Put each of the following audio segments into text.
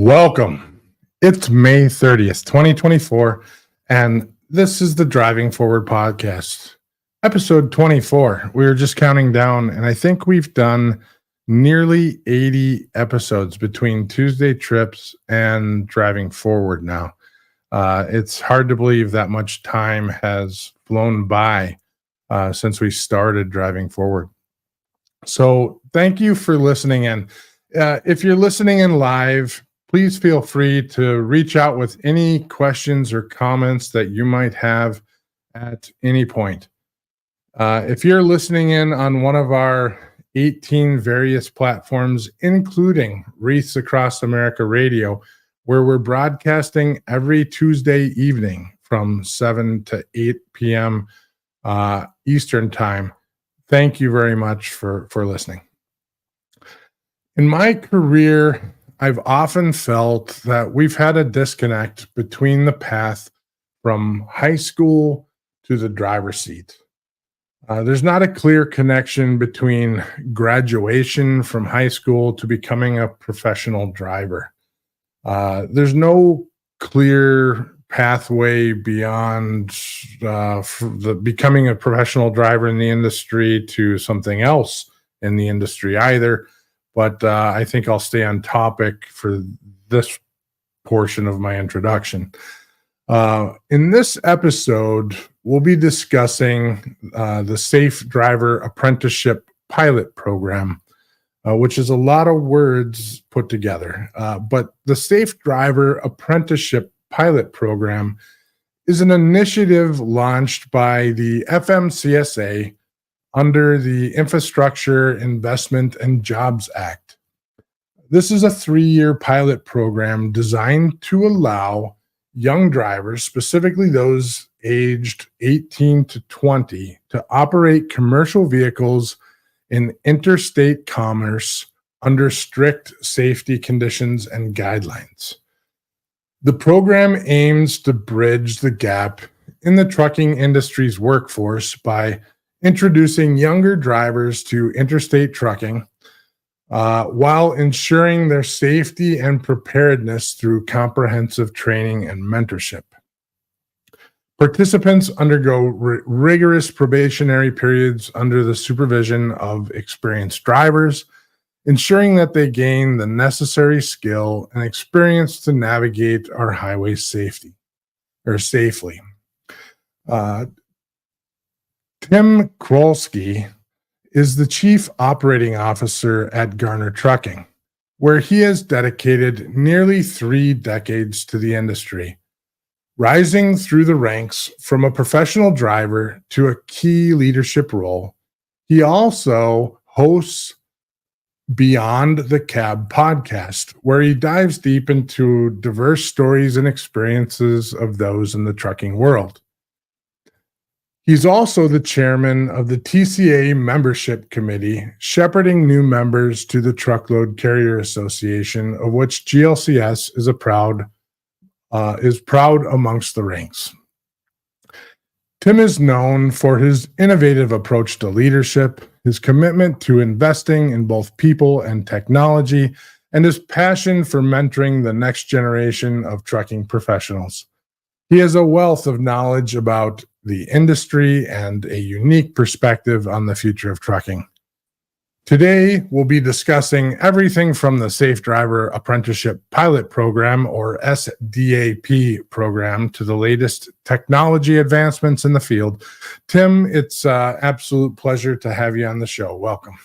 Welcome. It's May 30th, 2024, and this is the Driving Forward podcast, episode 24. We were just counting down, and I think we've done nearly 80 episodes between Tuesday trips and Driving Forward now. It's hard to believe that much time has flown by since we started Driving Forward. So thank you for listening in. If you're listening in live, please feel free to reach out with any questions or comments that you might have at any point. If you're listening in on one of our 18 various platforms, including Wreaths Across America Radio, where we're broadcasting every Tuesday evening from 7 to 8 p.m. Eastern Time, thank you very much for listening. In my career, I've often felt that we've had a disconnect between the path from high school to the driver's seat. There's not a clear connection between graduation from high school to becoming a professional driver. There's no clear pathway beyond becoming a professional driver in the industry to something else in the industry either. But I think I'll stay on topic for this portion of my introduction. In this episode, we'll be discussing the Safe Driver Apprenticeship Pilot Program, which is a lot of words put together. But the Safe Driver Apprenticeship Pilot Program is an initiative launched by the FMCSA under the Infrastructure Investment and Jobs Act. This is a 3-year pilot program designed to allow young drivers, specifically those aged 18 to 20, to operate commercial vehicles in interstate commerce under strict safety conditions and guidelines. The program aims to bridge the gap in the trucking industry's workforce by introducing younger drivers to interstate trucking while ensuring their safety and preparedness through comprehensive training and mentorship. Participants undergo rigorous probationary periods under the supervision of experienced drivers, ensuring that they gain the necessary skill and experience to navigate our highways safely. Tim Chrulski is the Chief Operating Officer at Garner Trucking, where he has dedicated nearly 3 decades to the industry, rising through the ranks from a professional driver to a key leadership role. He also hosts Beyond the Cab podcast, where he dives deep into diverse stories and experiences of those in the trucking world. He's also the chairman of the TCA membership committee, shepherding new members to the Truckload Carrier Association, of which GLCS is proud amongst the ranks. Tim is known for his innovative approach to leadership, his commitment to investing in both people and technology, and his passion for mentoring the next generation of trucking professionals. He has a wealth of knowledge about the industry and a unique perspective on the future of trucking. Today, we'll be discussing everything from the Safe Driver Apprenticeship Pilot Program, or SDAP program, to the latest technology advancements in the field. Tim, it's an absolute pleasure to have you on the show. Welcome.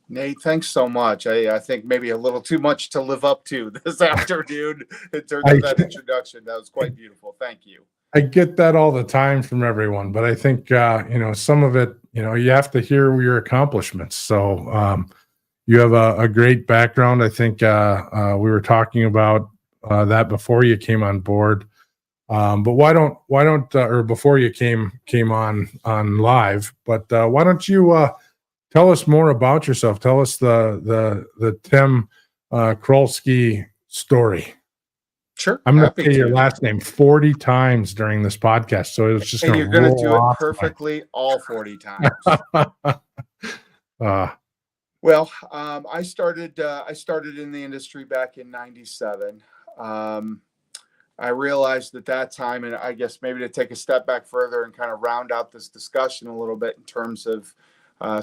Nate, thanks so much. I think maybe a little too much to live up to this afternoon in terms of that introduction. That was quite beautiful. Thank you. I get that all the time from everyone, but I think, some of it, you have to hear your accomplishments. So you have a great background. I think we were talking about that before you came on board. But or before you came on live, but why don't you tell us more about yourself? Tell us the Tim Chrulski story. Sure. I'm going to say your last name 40 times during this podcast, so it's just you're going to do it perfectly all 40 times. Well, I started in the industry back in '97. Um, I realized at that time, and I guess maybe to take a step back further and kind of round out this discussion a little bit in terms of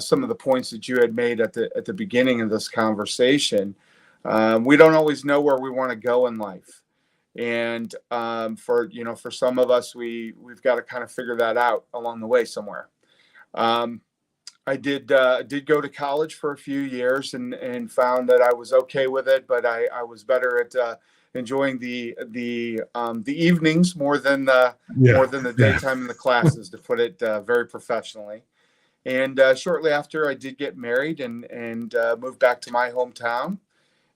some of the points that you had made at the beginning of this conversation. We don't always know where we want to go in life, and for some of us, we've got to kind of figure that out along the way somewhere. Um, I did go to college for a few years and found that I was okay with it, but I was better at enjoying the evenings more Yeah, than the yeah, daytime in the classes, to put it very professionally. And shortly after, I did get married and moved back to my hometown.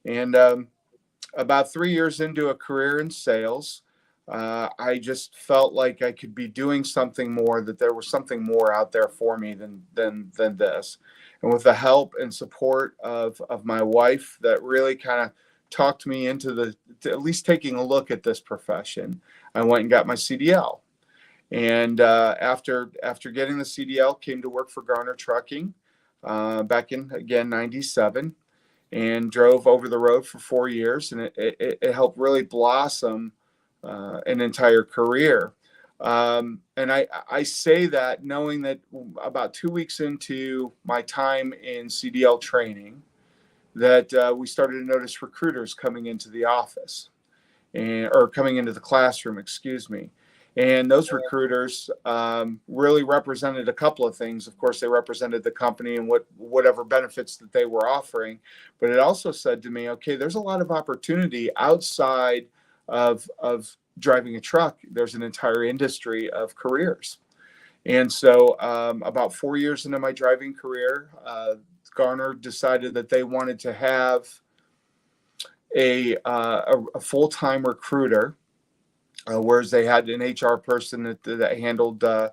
And about 3 years into a career in sales, I just felt like I could be doing something more, that there was something more out there for me than this. And with the help and support of my wife, that really kind of talked me into to at least taking a look at this profession, I went and got my CDL. And after getting the CDL, came to work for Garner Trucking back in, again, '97, and drove over the road for 4 years, and it helped really blossom an entire career. And I say that knowing that about 2 weeks into my time in CDL training, that we started to notice recruiters coming into the office, or coming into the classroom, excuse me. And those recruiters really represented a couple of things. Of course, they represented the company and whatever benefits that they were offering. But it also said to me, okay, there's a lot of opportunity outside of driving a truck. There's an entire industry of careers. And so about 4 years into my driving career, Garner decided that they wanted to have a full-time recruiter, whereas they had an HR person that handled the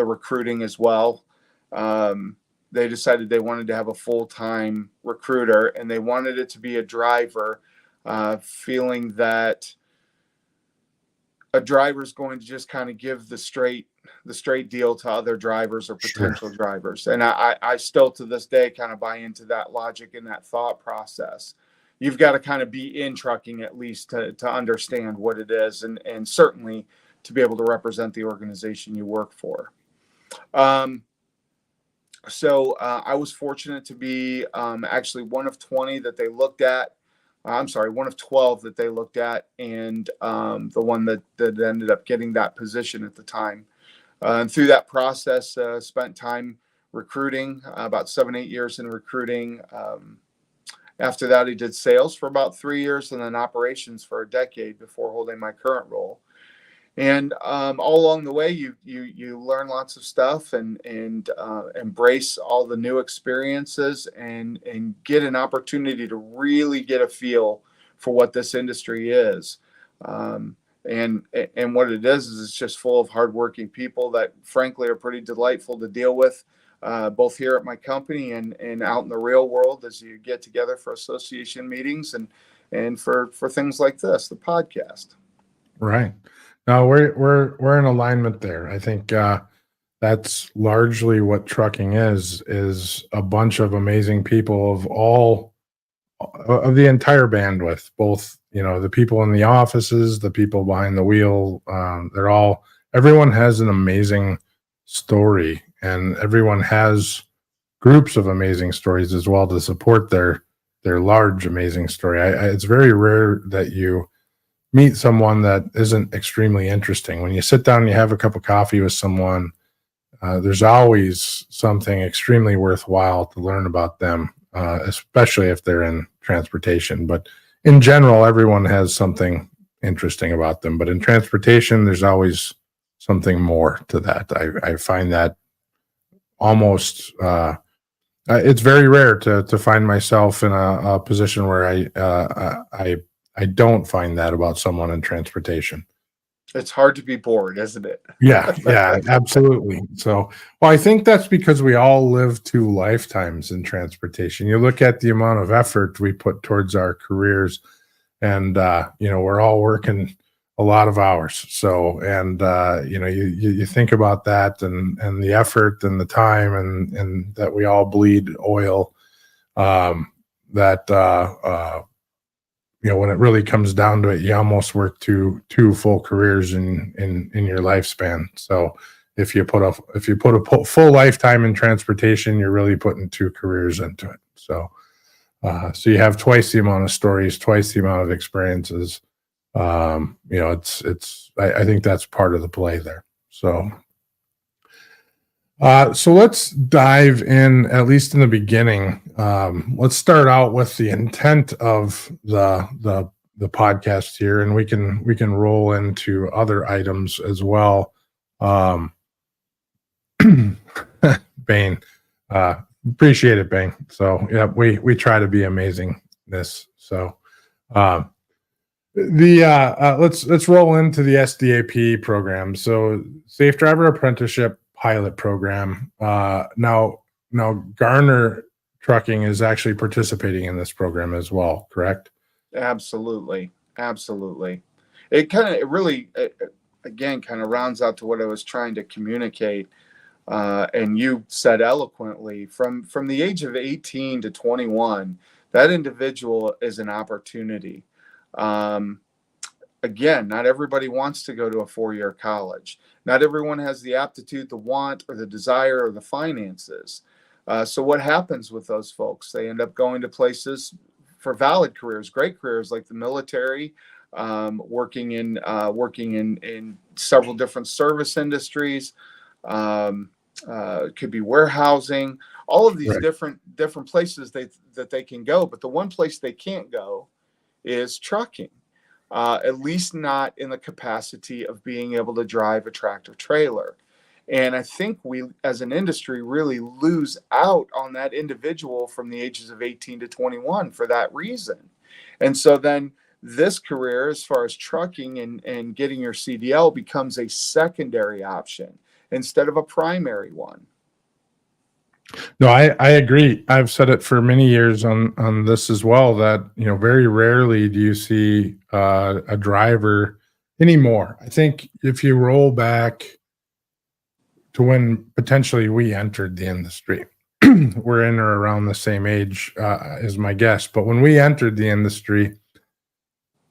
recruiting as well. They decided they wanted to have a full-time recruiter, and they wanted it to be a driver, feeling that a driver is going to just kind of give the straight deal to other drivers or potential drivers. And I still to this day kind of buy into that logic and that thought process. You've got to kind of be in trucking at least to understand what it is, and certainly to be able to represent the organization you work for. So I was fortunate to be actually one of 20 that they looked at. I'm sorry, one of 12 that they looked at, and the one that ended up getting that position at the time. And through that process, spent time recruiting, about 7-8 years in recruiting. After that, I did sales for about 3 years, and then operations for a decade before holding my current role. And all along the way, you learn lots of stuff and embrace all the new experiences and get an opportunity to really get a feel for what this industry is. And what it is it's just full of hardworking people that, frankly, are pretty delightful to deal with, both here at my company and out in the real world as you get together for association meetings and for things like this, the podcast. right. No, we're in alignment there. I think that's largely what trucking is a bunch of amazing people of the entire bandwidth, both, the people in the offices, the people behind the wheel. Everyone has an amazing story, and everyone has groups of amazing stories as well to support their large amazing story. It's very rare that you meet someone that isn't extremely interesting. When you sit down and you have a cup of coffee with someone, there's always something extremely worthwhile to learn about them, especially if they're in transportation. But in general, everyone has something interesting about them. But in transportation, there's always something more to that. I find that almost it's very rare to find myself in a position where I don't find that about someone in transportation. It's hard to be bored, isn't it? Yeah, absolutely. So, well, I think that's because we all live 2 lifetimes in transportation. You look at the amount of effort we put towards our careers, and we're all working a lot of hours. So, and you think about that and the effort and the time and that we all bleed oil that when it really comes down to it, you almost work two full careers in your lifespan. So if you put a full lifetime in transportation, you're really putting 2 careers into it. So so you have twice the amount of stories, twice the amount of experiences. I think that's part of the play there. So so let's dive in, at least in the beginning. Let's start out with the intent of the podcast here, and we can roll into other items as well. Bane, appreciate it, Bane. So yeah, we try to be amazing this. So let's roll into the SDAP program. So Safe Driver Apprenticeship pilot program. Now Garner Trucking is actually participating in this program as well, correct? Absolutely. It really again kind of rounds out to what I was trying to communicate. And you said eloquently, from the age of 18 to 21, that individual is an opportunity. Again, not everybody wants to go to a 4-year college. Not everyone has the aptitude, the want, or the desire, or the finances. So what happens with those folks? They end up going to places for valid careers, great careers like the military, working in several different service industries. Could be warehousing, all of these Right. different places that they can go. But the one place they can't go is trucking. At least not in the capacity of being able to drive a tractor trailer. And I think we, as an industry, really lose out on that individual from the ages of 18 to 21 for that reason. And so then this career, as far as trucking and getting your CDL, becomes a secondary option instead of a primary one. No, I agree. I've said it for many years on this as well, that very rarely do you see a driver anymore. I think if you roll back to when potentially we entered the industry, we're in or around the same age is my guess. But when we entered the industry,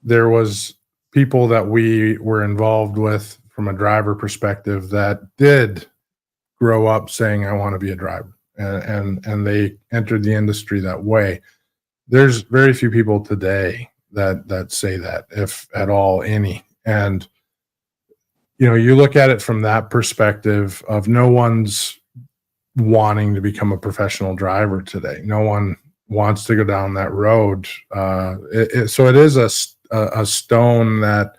there was people that we were involved with from a driver perspective that did grow up saying, I want to be a driver. And they entered the industry that way. There's very few people today that say that, if at all any. And you look at it from that perspective of no one's wanting to become a professional driver today. No one wants to go down that road. So it is a stone that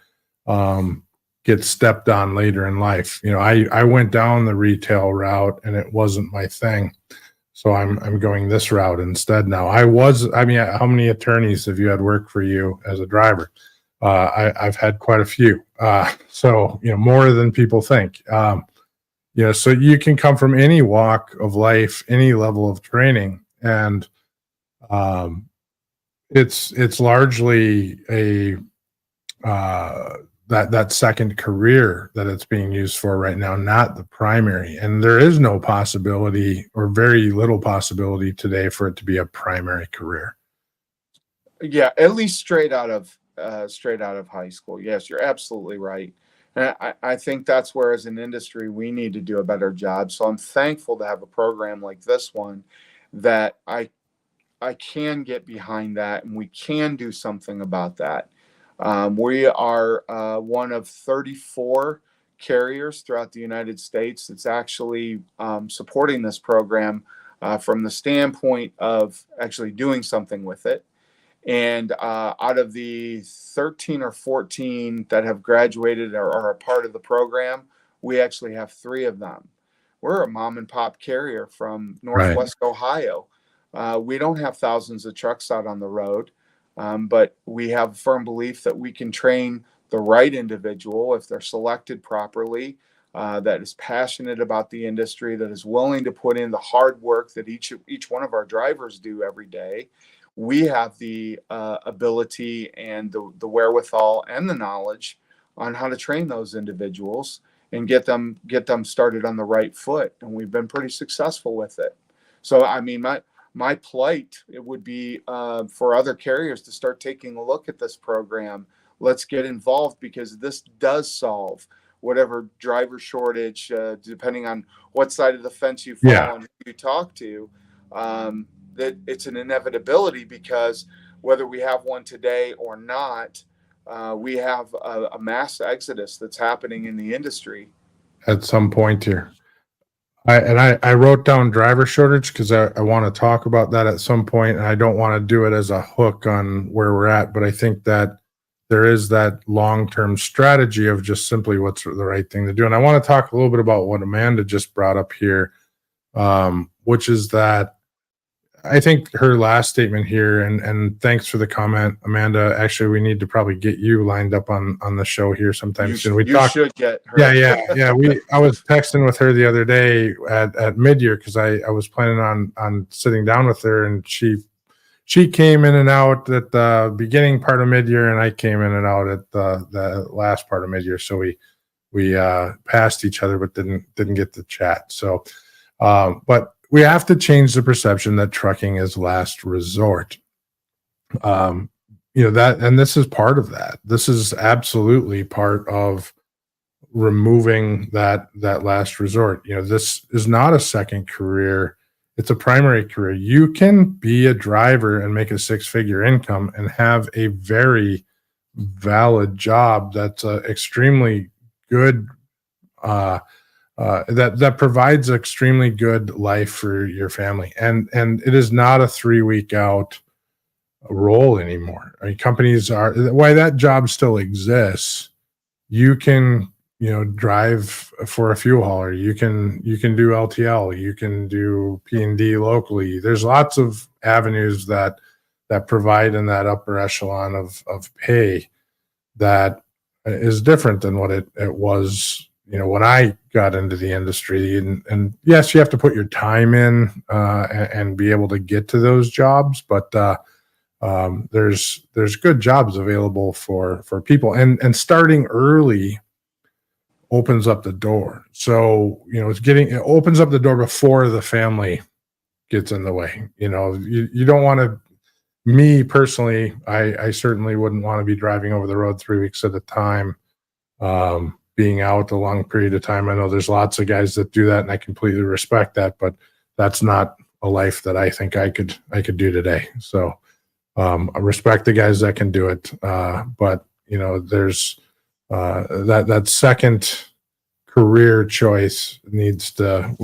gets stepped on later in life. I went down the retail route and it wasn't my thing. So I'm going this route instead now. How many attorneys have you had work for you as a driver? I've had quite a few. So more than people think. So you can come from any walk of life, any level of training, and it's largely a that second career that it's being used for right now, not the primary. And there is no possibility, or very little possibility today, for it to be a primary career. Yeah, at least straight out of high school. Yes, you're absolutely right. And I think that's where, as an industry, we need to do a better job. So I'm thankful to have a program like this one that I can get behind that, and we can do something about that. We are one of 34 carriers throughout the United States that's actually supporting this program from the standpoint of actually doing something with it. And out of the 13 or 14 that have graduated or are a part of the program, we actually have 3 of them. We're a mom and pop carrier from Northwest Ohio. We don't have thousands of trucks out on the road. But we have a firm belief that we can train the right individual if they're selected properly, that is passionate about the industry, that is willing to put in the hard work that each one of our drivers do every day. We have the ability and the wherewithal and the knowledge on how to train those individuals and get them started on the right foot. And we've been pretty successful with it. So, I mean, my plight, it would be for other carriers to start taking a look at this program. Let's get involved, because this does solve whatever driver shortage, depending on what side of the fence you fall on, who you talk to. That it's an inevitability, because whether we have one today or not, we have a mass exodus that's happening in the industry at some point here. I wrote down driver shortage because I want to talk about that at some point, and I don't want to do it as a hook on where we're at, but I think that there is that long-term strategy of just simply what's the right thing to do. And I want to talk a little bit about what Amanda just brought up here, which is that I think her last statement here, and thanks for the comment, Amanda. Actually, we need to probably get you lined up on the show here sometime soon. You should get her. Yeah. I was texting with her the other day at mid-year, because I was planning on sitting down with her, and she came in and out at the beginning part of mid-year, and I came in and out at the last part of mid-year. So we passed each other, but didn't get to chat. So, but we have to change the perception that trucking is last resort. That, and this is part of that. This is absolutely part of removing that last resort. This is not a second career. It's a primary career. You can be a driver and make a six-figure income and have a very valid job that's extremely good, that provides extremely good life for your family. And it is not a 3-week out role anymore. I mean, companies are, why that job still exists. You can, drive for a fuel hauler. You can do LTL. You can do P&D locally. There's lots of avenues that provide in that upper echelon of pay that is different than what it was, when I got into the industry. And yes, you have to put your time in and be able to get to those jobs, but there's good jobs available for people, and starting early opens up the door. So, it opens up the door before the family gets in the way. You don't want to, me personally, I certainly wouldn't want to be driving over the road 3 weeks at a time, being out a long period of time. I know there's lots of guys that do that, and I completely respect that, but that's not a life that I think I could do today. So, I respect the guys that can do it. But there's, that second career choice needs to,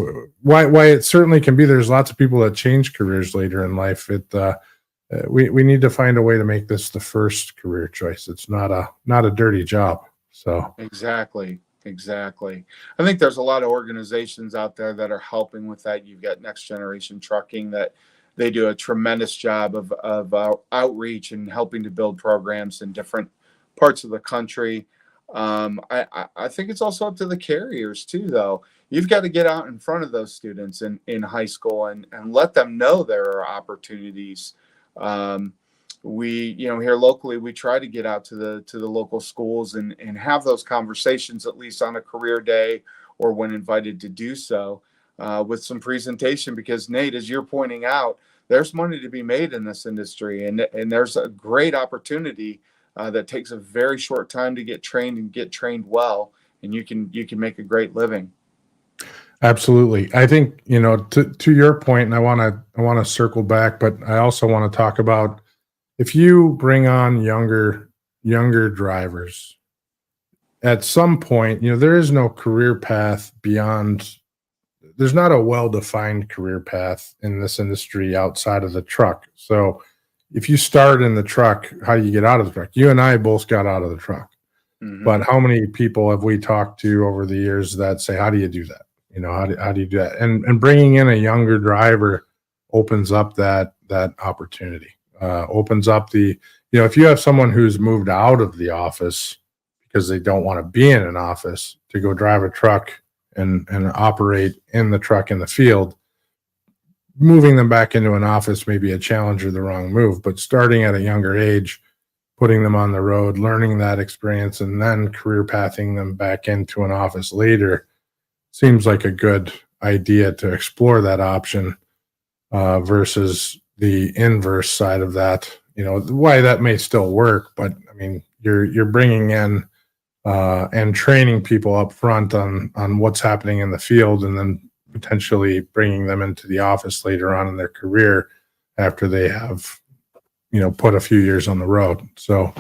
why it certainly can be. There's lots of people that change careers later in life. We need to find a way to make this the first career choice. It's not a dirty job. So exactly. I think there's a lot of organizations out there that are helping with that. You've got Next Generation Trucking, that they do a tremendous job of outreach and helping to build programs in different parts of the country. I think it's also up to the carriers too, though. You've got to get out in front of those students in high school and let them know there are opportunities. We, here locally, we try to get out to the local schools and have those conversations, at least on a career day or when invited to do so, with some presentation, because Nate, as you're pointing out, there's money to be made in this industry, and there's a great opportunity that takes a very short time to get trained and get trained well, and you can make a great living. Absolutely. I think, to your point, and I want to circle back, but I also want to talk about, if you bring on younger drivers, at some point, there is no career path beyond. There's not a well-defined career path in this industry outside of the truck. So if you start in the truck, how do you get out of the truck? You and I both got out of the truck. Mm-hmm. But how many people have we talked to over the years that say, how do you do that? How do you do that? And bringing in a younger driver opens up that opportunity, opens up the, if you have someone who's moved out of the office because they don't want to be in an office, to go drive a truck and operate in the truck in the field, moving them back into an office may be a challenge or the wrong move, but starting at a younger age, putting them on the road, learning that experience, and then career pathing them back into an office later seems like a good idea to explore that option. versus the inverse side of that. Why that may still work, but I mean, you're bringing in and training people up front on what's happening in the field, and then potentially bringing them into the office later on in their career after they have put a few years on the road. So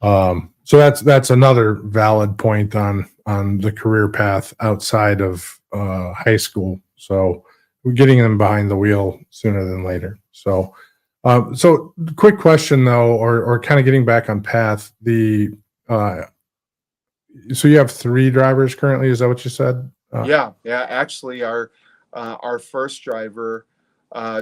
that's another valid point on the career path outside of high school. So we're getting them behind the wheel sooner than later. So quick question though, or kind of getting back on path, so you have 3 drivers currently, is that what you said? Yeah. Actually, our first driver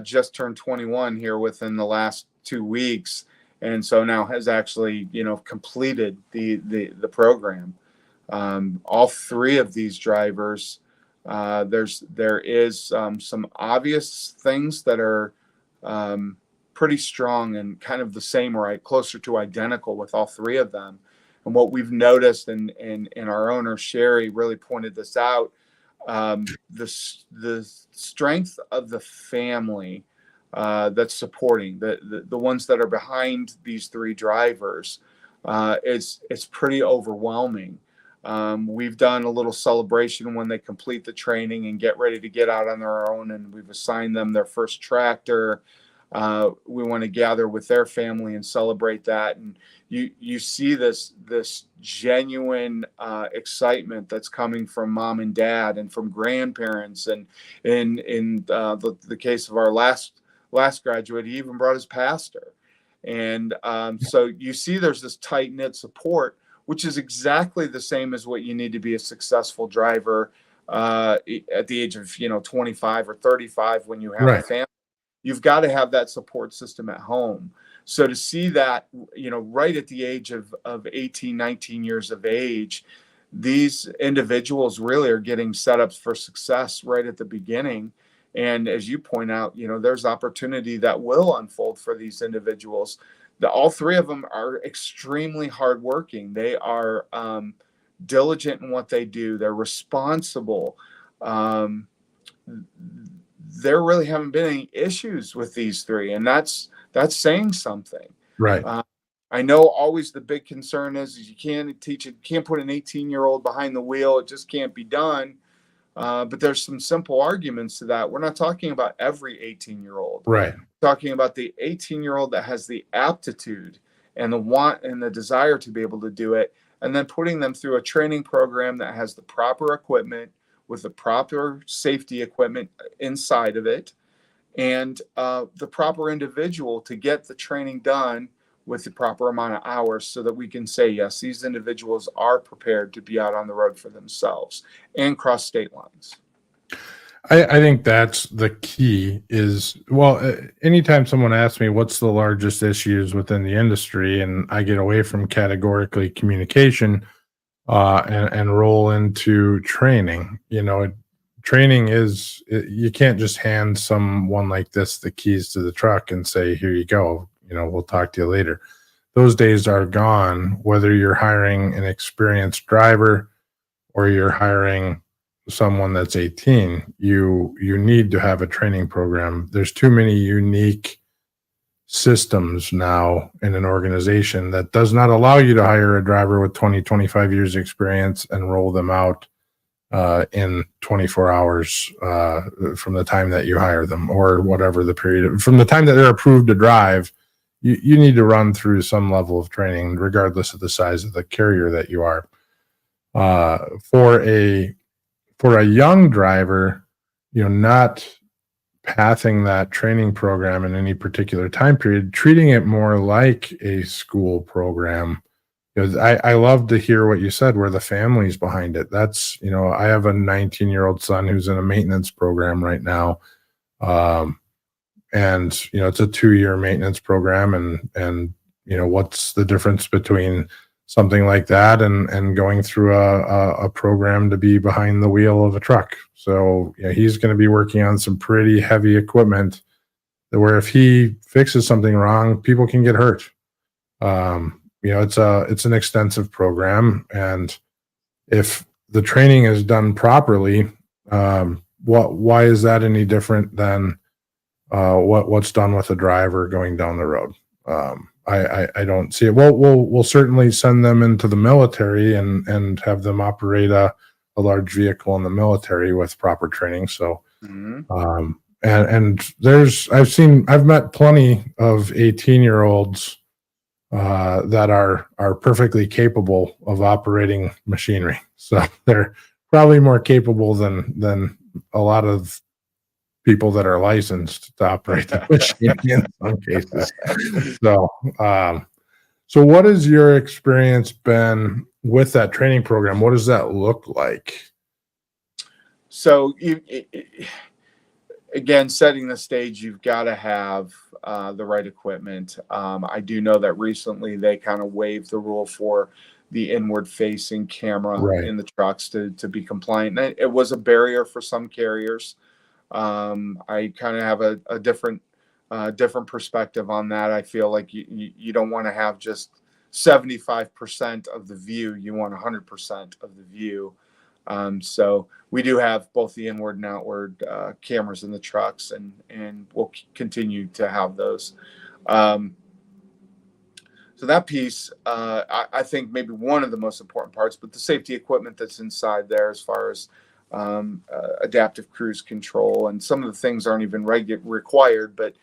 just turned 21 here within the last 2 weeks, and so now has actually completed the program. All 3 of these drivers, there is some obvious things that are pretty strong and kind of the same or closer to identical with all 3 of them. And what we've noticed, and our owner Sherry really pointed this out, the strength of the family that's supporting the ones that are behind these 3 drivers, it's pretty overwhelming. We've done a little celebration when they complete the training and get ready to get out on their own, and we've assigned them their first tractor. We want to gather with their family and celebrate that, and you see this genuine excitement that's coming from mom and dad and from grandparents, and in the case of our last graduate, he even brought his pastor, and so you see there's this tight knit support, which is exactly the same as what you need to be a successful driver at the age of 25 or 35 when you have a family. You've got to have that support system at home. So to see that, right at the age of 18, 19 years of age, these individuals really are getting set up for success right at the beginning. And as you point out, there's opportunity that will unfold for these individuals. All 3 of them are extremely hardworking. They are diligent in what they do. They're responsible. There really haven't been any issues with these 3, and that's saying something. Right. I know always the big concern is you can't put an 18-year-old behind the wheel. It just can't be done. But there's some simple arguments to that. We're not talking about every 18-year-old. Right. We're talking about the 18-year-old that has the aptitude and the want and the desire to be able to do it, and then putting them through a training program that has the proper equipment with the proper safety equipment inside of it, and the proper individual to get the training done with the proper amount of hours, so that we can say, yes, these individuals are prepared to be out on the road for themselves and cross state lines. I think that's the key is, anytime someone asks me what's the largest issues within the industry, and I get away from categorically communication and roll into training. Training is, you can't just hand someone like this the keys to the truck and say, here you go, we'll talk to you later. Those days are gone, whether you're hiring an experienced driver or you're hiring someone that's 18. You need to have a training program. There's too many unique systems now in an organization that does not allow you to hire a driver with 20, 25 years experience and roll them out in 24 hours from the time that you hire them, or whatever the period from the time that they're approved to drive. You need to run through some level of training, regardless of the size of the carrier that you are. For a young driver, not pathing that training program in any particular time period, treating it more like a school program. Because I love to hear what you said, where the family's behind it. That's, I have a 19-year-old son who's in a maintenance program right now. And, it's a 2-year maintenance program, and what's the difference between something like that and going through a program to be behind the wheel of a truck. So he's going to be working on some pretty heavy equipment where if he fixes something wrong, people can get hurt. It's an extensive program, and if the training is done properly, why is that any different than what's done with the driver going down the road. I don't see it. We'll certainly send them into the military and have them operate a large vehicle in the military with proper training. So, and I've met plenty of 18-year-olds that are perfectly capable of operating machinery. So they're probably more capable than a lot of people that are licensed to operate the machine in some cases. So what has your experience been with that training program? What does that look like? So again, setting the stage, you've got to have the right equipment. I do know that recently they kind of waived the rule for the inward-facing camera in the trucks to be compliant. And it was a barrier for some carriers. I kind of have a different perspective on that. I feel like you don't want to have just 75% of the view. You want 100% of the view. So we do have both the inward and outward cameras in the trucks, and we'll continue to have those. So that piece, I think maybe one of the most important parts, but the safety equipment that's inside there as far as adaptive cruise control, and some of the things aren't even required, but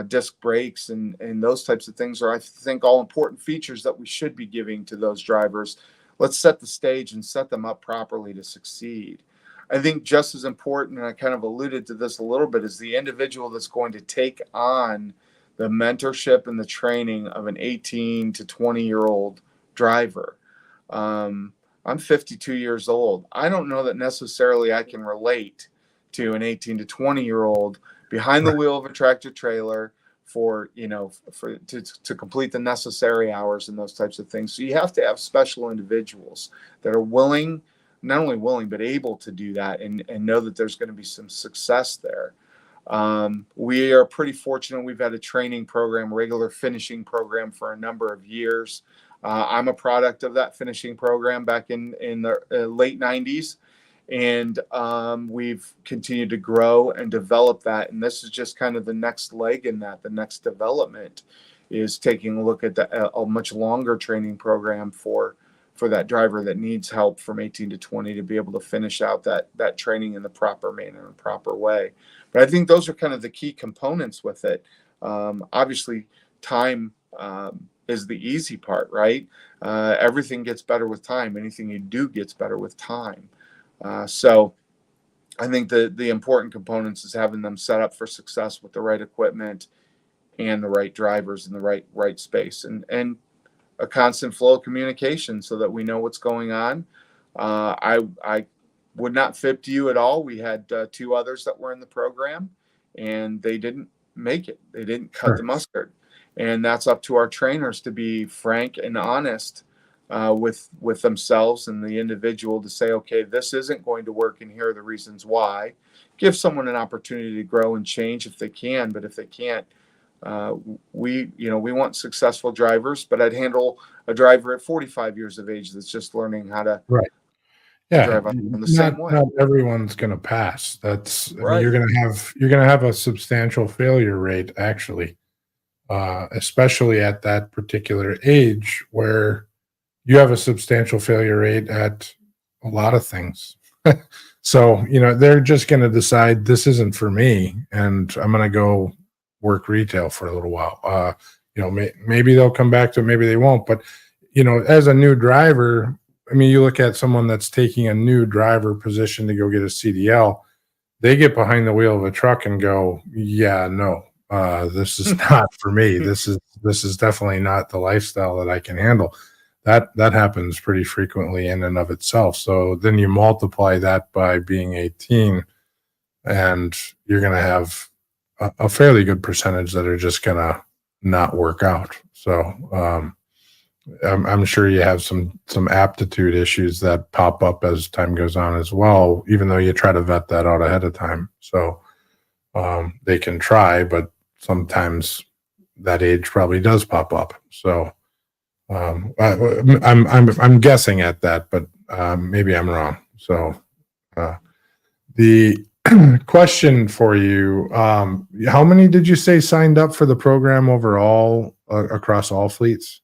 disc brakes and those types of things are, I think, all important features that we should be giving to those drivers. Let's set the stage and set them up properly to succeed. I think just as important, and I kind of alluded to this a little bit, is the individual that's going to take on the mentorship and the training of an 18 to 20-year-old driver. I'm 52 years old. I don't know that necessarily I can relate to an 18 to 20-year-old behind the wheel of a tractor trailer to complete the necessary hours and those types of things. So you have to have special individuals that are willing, not only willing, but able to do that and know that there's going to be some success there. We are pretty fortunate. We've had a training program, regular finishing program for a number of years. I'm a product of that finishing program back in the late 90s. And we've continued to grow and develop that. And this is just kind of the next leg in that. The next development is taking a look at a much longer training program for that driver that needs help from 18 to 20 to be able to finish out that training in the proper manner and proper way. But I think those are kind of the key components with it. Obviously, time is the easy part, right? Everything gets better with time. Anything you do gets better with time. So I think the important components is having them set up for success with the right equipment and the right drivers in the right space, and a constant flow of communication so that we know what's going on. I would not fib to you at all. We had 2 others that were in the program, and they didn't make it. They didn't cut the mustard. And that's up to our trainers to be frank and honest with themselves and the individual to say, okay, this isn't going to work, and here are the reasons why. Give someone an opportunity to grow and change if they can, but if they can't, we want successful drivers. But I'd handle a driver at 45 years of age that's just learning how to drive on the same way. Not everyone's going to pass. That's I mean, you're going to have a substantial failure rate, actually, especially at that particular age where you have a substantial failure rate at a lot of things. So, they're just going to decide this isn't for me, and I'm going to go work retail for a little while. Maybe they'll come back to it, maybe they won't. But, as a new driver, I mean, you look at someone that's taking a new driver position to go get a CDL, they get behind the wheel of a truck and go, yeah, no, this is not for me. This is definitely not the lifestyle that I can handle. That happens pretty frequently in and of itself. So then you multiply that by being 18, and you're going to have a fairly good percentage that are just going to not work out. So I'm sure you have some aptitude issues that pop up as time goes on as well, even though you try to vet that out ahead of time. So they can try, but sometimes that age probably does pop up. So I'm guessing at that, but maybe I'm wrong. So question for you. How many did you say signed up for the program overall across all fleets?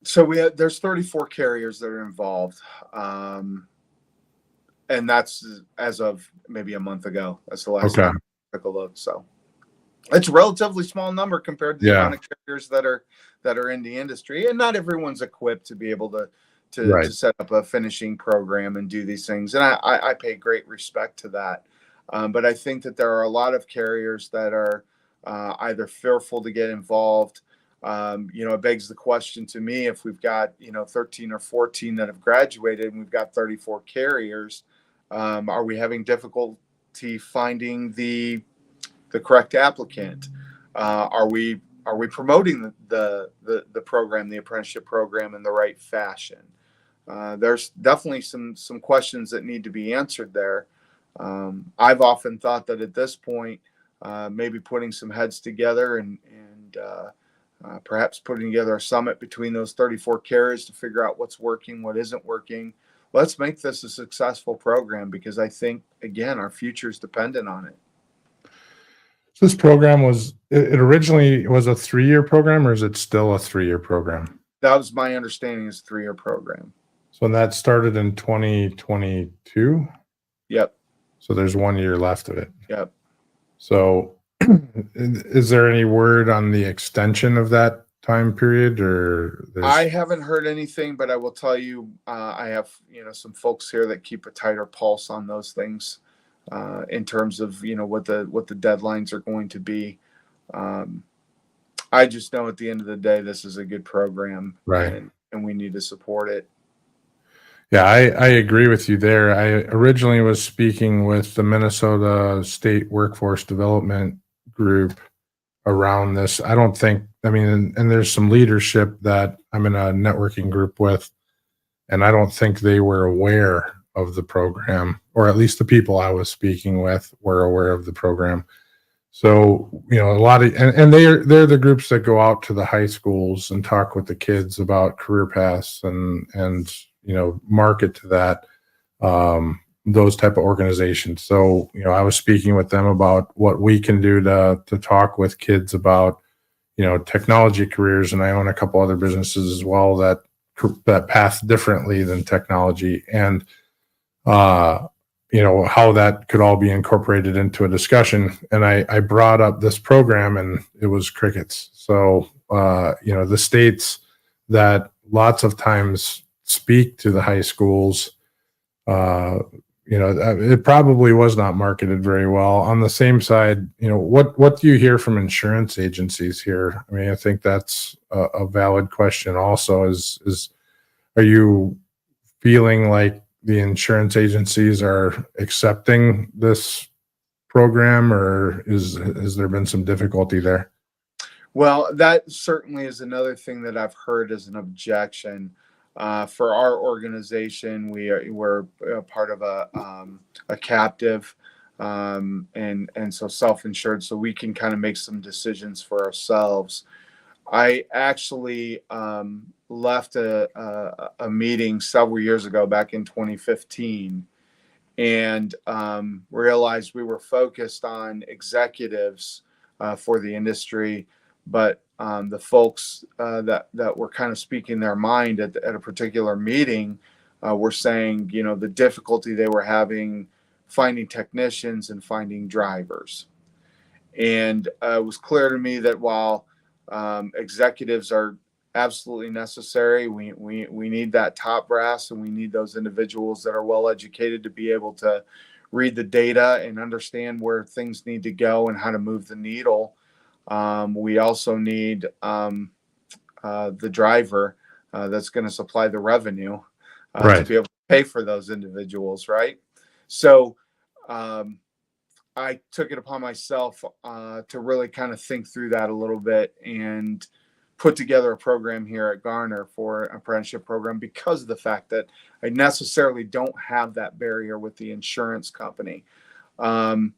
So there's 34 carriers that are involved. And that's as of maybe a month ago. That's the last Okay. time I took a look. So it's a relatively small number compared to the amount of carriers that are in the industry, and not everyone's equipped to be able to set up a finishing program and do these things. And I pay great respect to that. But I think that there are a lot of carriers that are either fearful to get involved. It begs the question to me, if we've got 13 or 14 that have graduated and we've got 34 carriers, are we having difficulty finding the correct applicant? Are we promoting the program, the apprenticeship program, in the right fashion? There's definitely some questions that need to be answered there. I've often thought that at this point, maybe putting some heads together and perhaps putting together a summit between those 34 carriers to figure out what's working, what isn't working. Let's make this a successful program, because I think, again, our future is dependent on it. So this program it originally was a 3-year program, or is it still a 3-year program? That was my understanding, is a 3-year program. So that started in 2022? Yep. So there's 1 year left of it. Yep. So is there any word on the extension of that time period, or I haven't heard anything, but I will tell you, I have some folks here that keep a tighter pulse on those things, in terms of what the deadlines are going to be. I just know at the end of the day, this is a good program, right? And we need to support it. Yeah, I agree with you there. I originally was speaking with the Minnesota State Workforce Development Group around this. And there's some leadership that I'm in a networking group with, and I don't think they were aware of the program, or at least the people I was speaking with were aware of the program. So, a lot of, and they're the groups that go out to the high schools and talk with the kids about career paths and market to that, those type of organizations. So, I was speaking with them about what we can do to talk with kids about, technology careers. And I own a couple other businesses as well that path differently than technology, and, how that could all be incorporated into a discussion. And I brought up this program, and it was crickets. So, the states that lots of times speak to the high schools, it probably was not marketed very well. On the same side, what do you hear from insurance agencies here? I mean, I think that's a valid question also. Are you feeling like the insurance agencies are accepting this program, or has there been some difficulty there? Well, that certainly is another thing that I've heard as an objection. For our organization, we're part of a captive, and so self-insured, so we can kind of make some decisions for ourselves. I actually left a meeting several years ago, back in 2015, and realized we were focused on executives for the industry, but the folks that were kind of speaking their mind at a particular meeting were saying, the difficulty they were having finding technicians and finding drivers. And it was clear to me that while executives are absolutely necessary, we need that top brass, and we need those individuals that are well educated to be able to read the data and understand where things need to go and how to move the needle. We also need the driver that's going to supply the revenue to be able to pay for those individuals, right? So I took it upon myself to really kind of think through that a little bit and put together a program here at Garner for an apprenticeship program, because of the fact that I necessarily don't have that barrier with the insurance company. And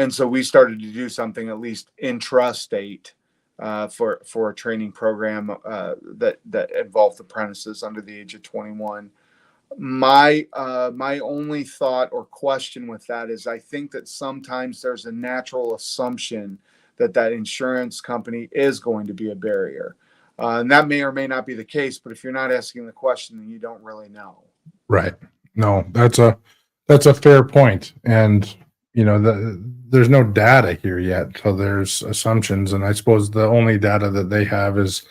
so we started to do something at least intrastate for a training program that involved apprentices under the age of 21. My only thought or question with that is I think that sometimes there's a natural assumption that that insurance company is going to be a barrier. And that may or may not be the case, but if you're not asking the question, then you don't really know. Right. No, that's a fair point. And there's no data here yet, so there's assumptions. And I suppose the only data that they have is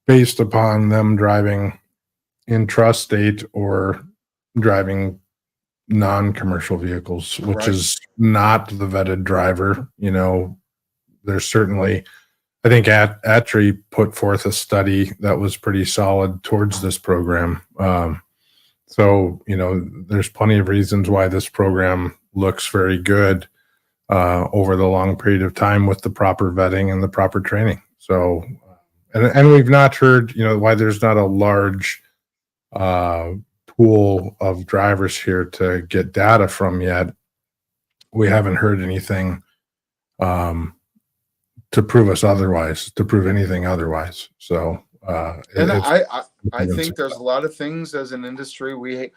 based upon them driving intrastate or driving non-commercial vehicles, which Right. is not the vetted driver. There's certainly, I think Attree put forth a study that was pretty solid towards this program. So, there's plenty of reasons why this program looks very good over the long period of time with the proper vetting and the proper training. So, and we've not heard, why there's not a large pool of drivers here to get data from yet. We haven't heard anything to prove anything otherwise. So, And I think there's a lot of things as an industry we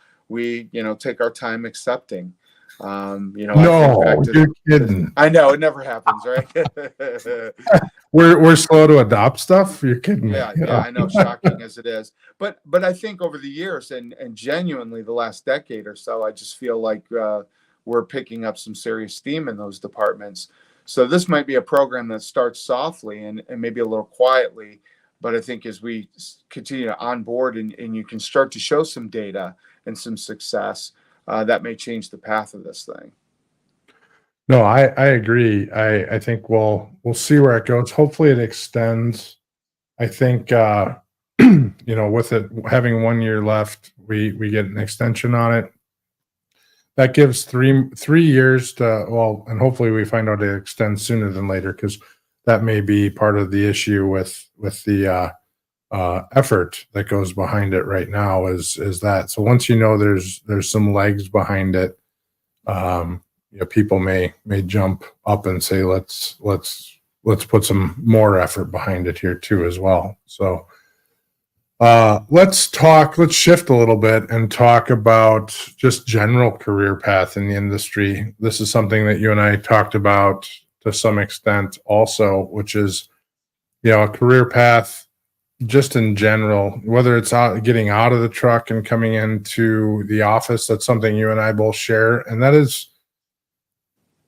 take our time accepting. I think no, back you're kidding. I know it never happens, right? We're slow to adopt stuff. You're kidding me. Yeah, I know, shocking as it is. But I think over the years and genuinely the last decade or so, I just feel like we're picking up some serious steam in those departments. So this might be a program that starts softly and maybe a little quietly, but I think as we continue to onboard and you can start to show some data and some success, that may change the path of this thing. No, I agree. I think we'll see where it goes. Hopefully it extends. I think with it having 1 year left, we get an extension on it. That gives three years to, and hopefully we find out it extends sooner than later, because that may be part of the issue with the effort that goes behind it right now is that. So once there's some legs behind it, people may jump up and say, let's put some more effort behind it here too as well. So let's shift a little bit and talk about just general career path in the industry. This is something that you and I talked about to some extent also, which is, a career path just in general, whether it's getting out of the truck and coming into the office. That's something you and I both share. And that is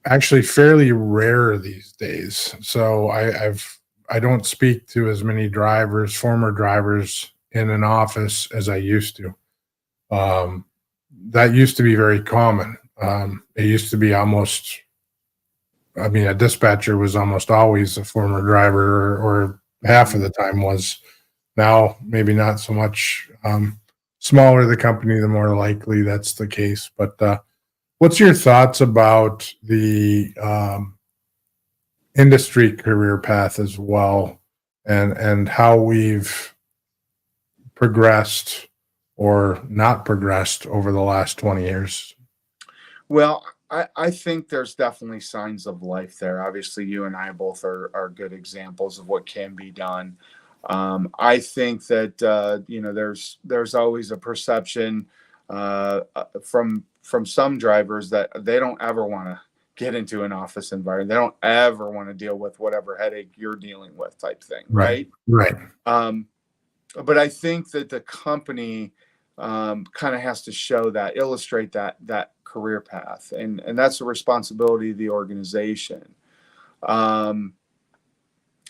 actually fairly rare these days. So I don't speak to as many former drivers in an office as I used to. That used to be very common. It used to be a dispatcher was almost always a former driver, or half of the time was. Now, maybe not so much. Smaller the company, the more likely that's the case. But what's your thoughts about the industry career path as well, and how we've progressed or not progressed over the last 20 years? Well, I think there's definitely signs of life there. Obviously, you and I both are good examples of what can be done. I think that there's always a perception from some drivers that they don't ever want to get into an office environment. They don't ever want to deal with whatever headache you're dealing with, type thing, right? Right. But I think that the company kind of has to illustrate that career path, and that's the responsibility of the organization.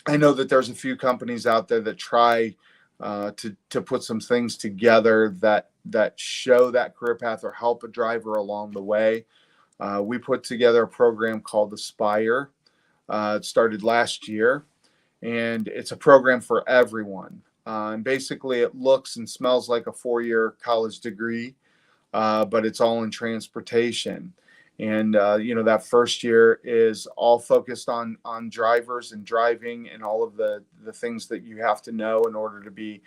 I know that there's a few companies out there that try to put some things together that show that career path or help a driver along the way. We put together a program called Aspire. It started last year, and it's a program for everyone. And basically, it looks and smells like a 4-year college degree, but it's all in transportation. And that first year is all focused on drivers and driving and all of the things that you have to know in order to be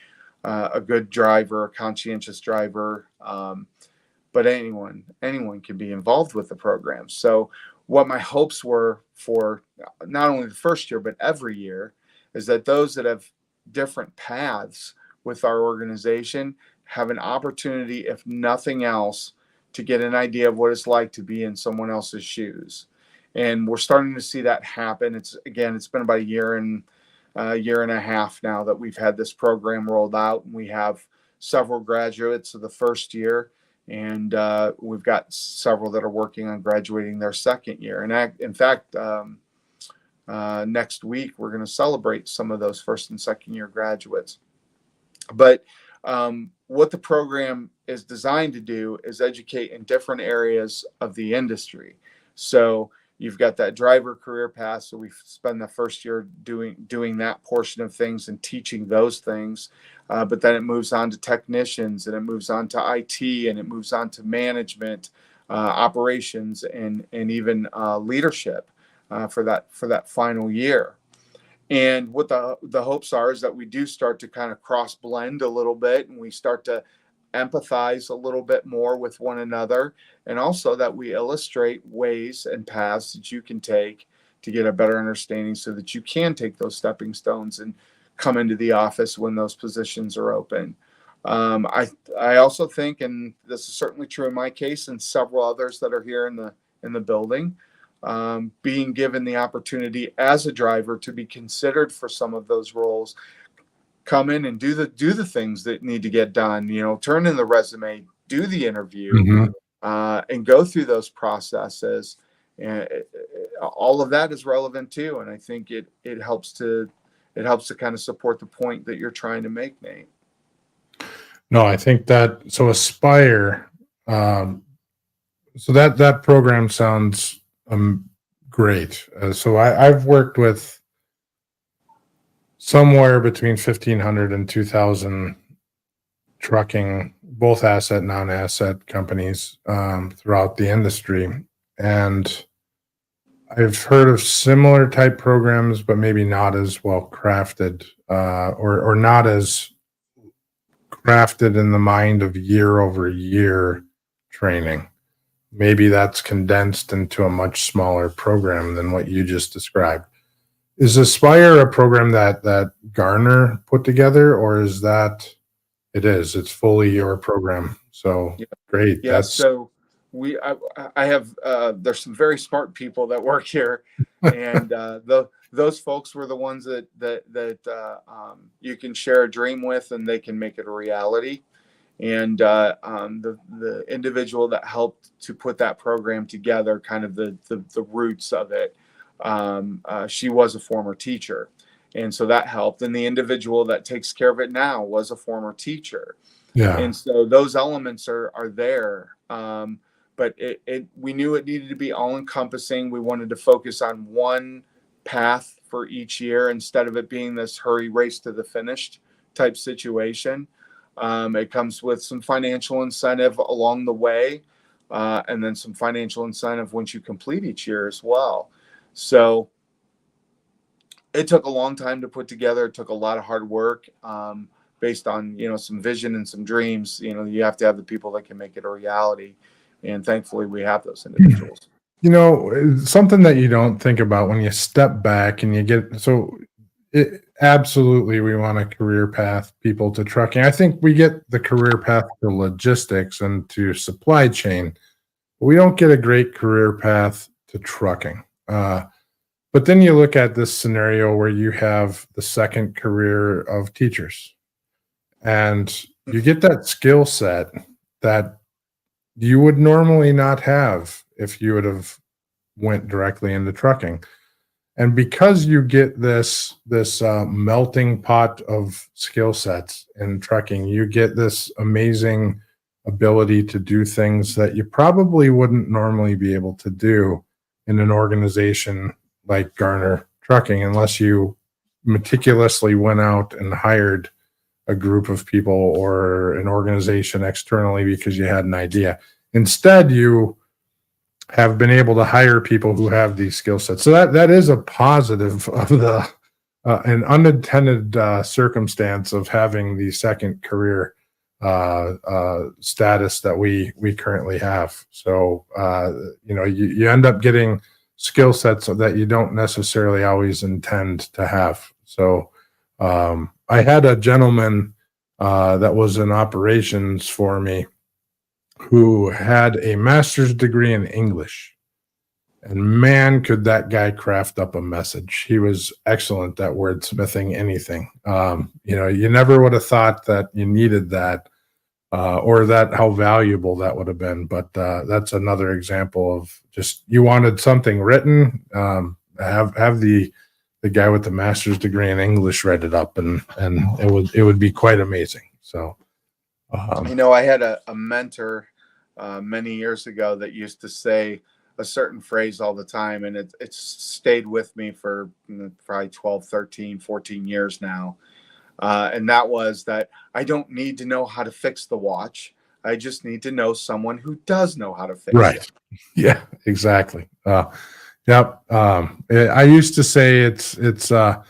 a good driver, a conscientious driver. But anyone can be involved with the program. So what my hopes were for not only the first year but every year is that those that have different paths with our organization have an opportunity, if nothing else, to get an idea of what it's like to be in someone else's shoes. And we're starting to see that happen. It's been about a year and a half now that we've had this program rolled out, and we have several graduates of the first year, and we've got several that are working on graduating their second year. And in fact, next week we're going to celebrate some of those first and second year graduates. But what the program is designed to do is educate in different areas of the industry. So you've got that driver career path. So we spend the first year doing that portion of things and teaching those things. But then it moves on to technicians, and it moves on to IT, and it moves on to management, operations, and even leadership for that final year. And what the hopes are is that we do start to kind of cross blend a little bit, and we start to empathize a little bit more with one another, and also that we illustrate ways and paths that you can take to get a better understanding, so that you can take those stepping stones and come into the office when those positions are open. I also think, and this is certainly true in my case and several others that are here in the building, being given the opportunity as a driver to be considered for some of those roles, come in and do the things that need to get done, turn in the resume, do the interview, and go through those processes. And all of that is relevant too. And I think it helps to kind of support the point that you're trying to make, Nate. No, I think that, so Aspire, so that program sounds great. So I've worked with somewhere between 1,500 and 2,000 trucking, both asset, non-asset companies throughout the industry. And I've heard of similar type programs, but maybe not as well crafted, or not as crafted in the mind of year over year training. Maybe that's condensed into a much smaller program than what you just described. Is Aspire a program that Garner put together, or is that it's fully your program? So yeah. Great. Yeah. So I have there's some very smart people that work here, and those folks were the ones that you can share a dream with, and they can make it a reality. And the individual that helped to put that program together, kind of the roots of it, she was a former teacher, and so that helped. And the individual that takes care of it now was a former teacher. Yeah. And so those elements are there. But we knew it needed to be all encompassing. We wanted to focus on one path for each year instead of it being this hurry race to the finish type situation. It comes with some financial incentive along the way, and then some financial incentive once you complete each year as well. So it took a long time to put together. It took a lot of hard work, based on, some vision and some dreams. You have to have the people that can make it a reality. And thankfully we have those individuals. Something that you don't think about when you step back and you get, absolutely, we want a career path people to trucking. I think we get the career path to logistics and to supply chain, but we don't get a great career path to trucking. But then you look at this scenario where you have the second career of teachers, and you get that skill set that you would normally not have if you would have went directly into trucking. And because you get this melting pot of skill sets in trucking, you get this amazing ability to do things that you probably wouldn't normally be able to do in an organization like Garner Trucking, unless you meticulously went out and hired a group of people or an organization externally because you had an idea. Instead, you have been able to hire people who have these skill sets. So that is a positive of the an unintended circumstance of having the second career status that we currently have. So you end up getting skill sets that you don't necessarily always intend to have. So I had a gentleman that was in operations for me, who had a master's degree in English. And man, could that guy craft up a message. He was excellent at wordsmithing anything. You never would have thought that you needed that, or that how valuable that would have been. But that's another example of just, you wanted something written, have the guy with the master's degree in English write it up, and it would be quite amazing. So, I had a mentor many years ago that used to say a certain phrase all the time, and it's stayed with me for probably 12, 13, 14 years now. And that was that I don't need to know how to fix the watch. I just need to know someone who does know how to fix it. Yeah, exactly. Yep. I used to say it's about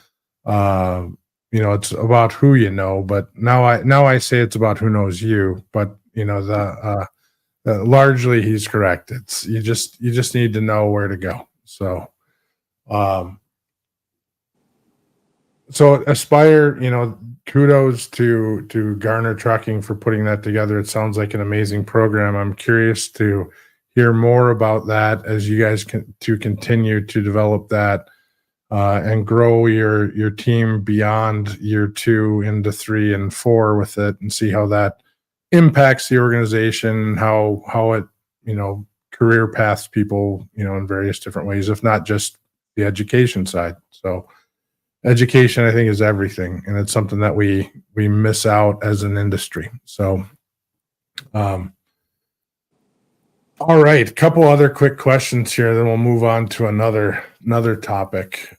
who you know, but now I say it's about who knows you. But largely he's correct. It's you just need to know where to go. So, Aspire, kudos to Garner Trucking for putting that together. It sounds like an amazing program. I'm curious to hear more about that as you guys continue to develop that and grow your team beyond year 2 into 3 and 4 with it, and see how that impacts the organization, how it career paths people in various different ways, if not just the education side. So education, I think, is everything, and it's something that we miss out as an industry. So all right, a couple other quick questions here, then we'll move on to another topic.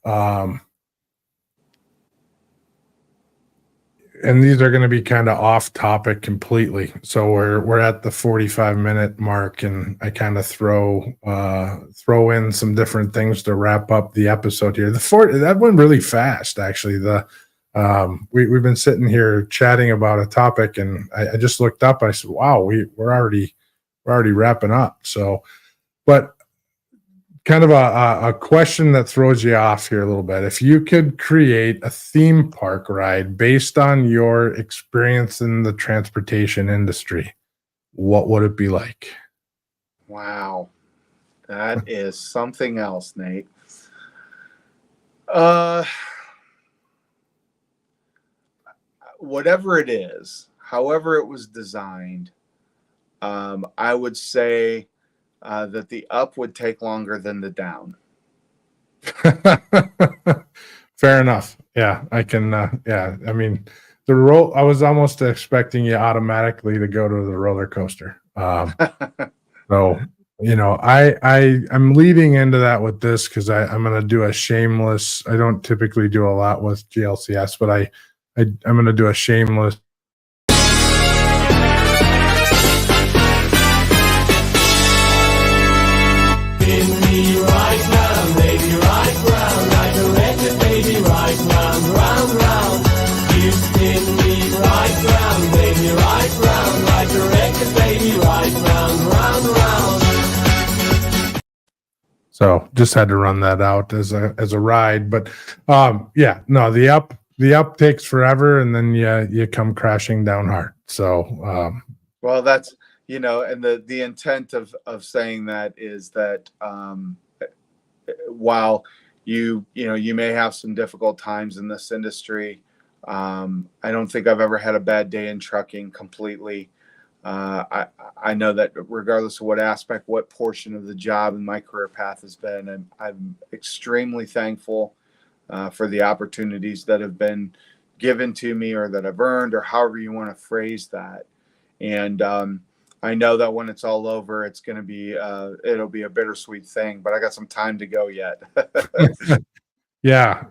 And these are going to be kind of off topic completely. So we're at the 45-minute mark, and I kind of throw in some different things to wrap up the episode here. That went really fast, actually. We've been sitting here chatting about a topic, and I just looked up. I said, "Wow, we're already wrapping up." So, but kind of a question that throws you off here a little bit. If you could create a theme park ride based on your experience in the transportation industry, what would it be like? Wow. That is something else, Nate. Whatever it is, however it was designed, I would say that the up would take longer than the down. Fair enough. Yeah, I can. I mean, I was almost expecting you automatically to go to the roller coaster. So, I'm leading into that with this because I'm going to do a shameless. I don't typically do a lot with GLCS, but I'm going to do a shameless. So just had to run that out as a ride, but the up takes forever, and then you come crashing down hard. So well, that's and the intent of saying that is that while you may have some difficult times in this industry, I don't think I've ever had a bad day in trucking completely. I know that regardless of what aspect, what portion of the job and my career path has been, I'm extremely thankful for the opportunities that have been given to me, or that I've earned, or however you want to phrase that. And I know that when it's all over, it's going to be it'll be a bittersweet thing. But I got some time to go yet. Yeah.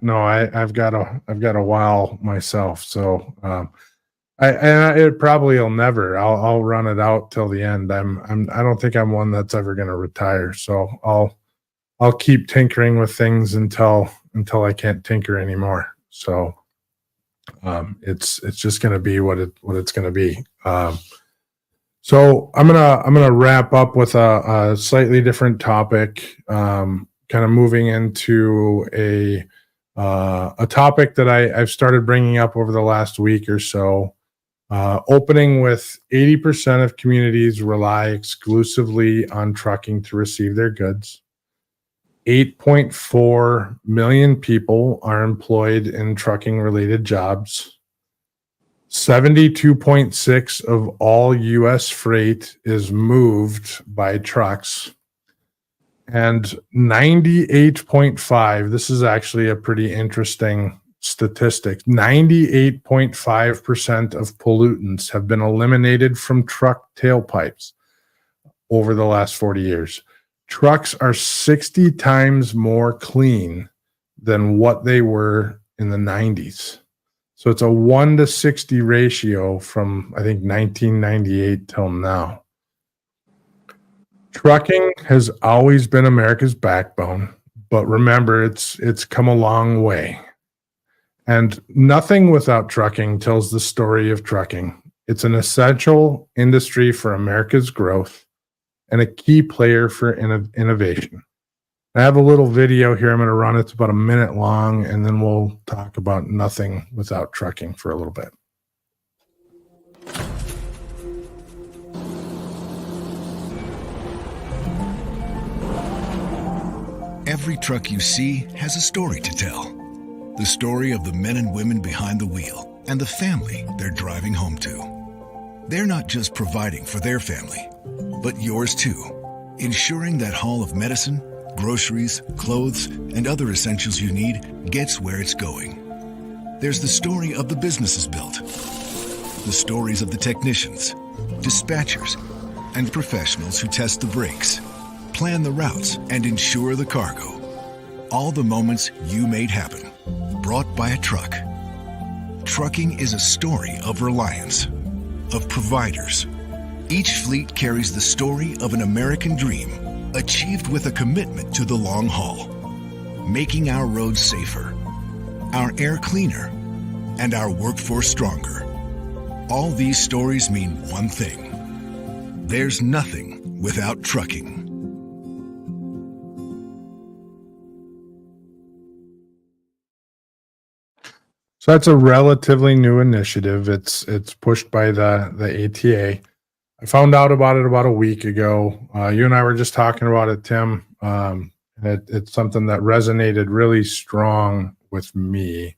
No, I've got a while myself. So it probably will never. I'll run it out till the end. I don't think I'm one that's ever going to retire. So I'll keep tinkering with things until I can't tinker anymore. So it's just going to be what it's going to be. So I'm gonna wrap up with a slightly different topic, kind of moving into a topic that I've started bringing up over the last week or so. Opening with 80% of communities rely exclusively on trucking to receive their goods. 8.4 million people are employed in trucking related jobs. 72.6 of all U.S. freight is moved by trucks. And 98.5, this is actually a pretty interesting statistic, 98.5% of pollutants have been eliminated from truck tailpipes over the last 40 years. Trucks are 60 times more clean than what they were in the 90s. So it's a 1 to 60 ratio from, I think, 1998 till now. Trucking has always been America's backbone, but remember, it's come a long way. And nothing without trucking tells the story of trucking. It's an essential industry for America's growth and a key player for innovation. I have a little video here. I'm going to run it. It's about a minute long, and then we'll talk about nothing without trucking for a little bit. Every truck you see has a story to tell. The story of the men and women behind the wheel and the family they're driving home to. They're not just providing for their family, but yours too, ensuring that haul of medicine, groceries, clothes, and other essentials you need gets where it's going. There's the story of the businesses built, the stories of the technicians, dispatchers, and professionals who test the brakes, plan the routes, and ensure the cargo. All the moments you made happen, brought by a truck. Trucking is a story of reliance, of providers. Each fleet carries the story of an American dream achieved with a commitment to the long haul, making our roads safer, our air cleaner, and our workforce stronger. All these stories mean one thing: there's nothing without trucking. So that's a relatively new initiative. It's pushed by the ATA. I found out about it about a week ago. You and I were just talking about it, Tim. It's something that resonated really strong with me,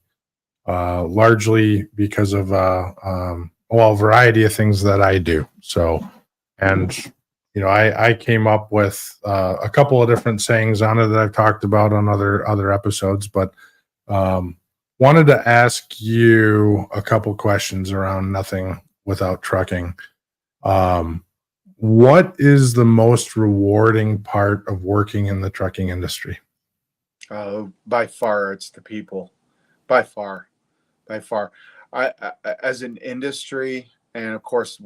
largely because of a variety of things that I do. So, and I came up with a couple of different sayings on it that I've talked about on other episodes, but wanted to ask you a couple questions around nothing without trucking. What is the most rewarding part of working in the trucking industry? By far, it's the people. By far. I as an industry, and of course,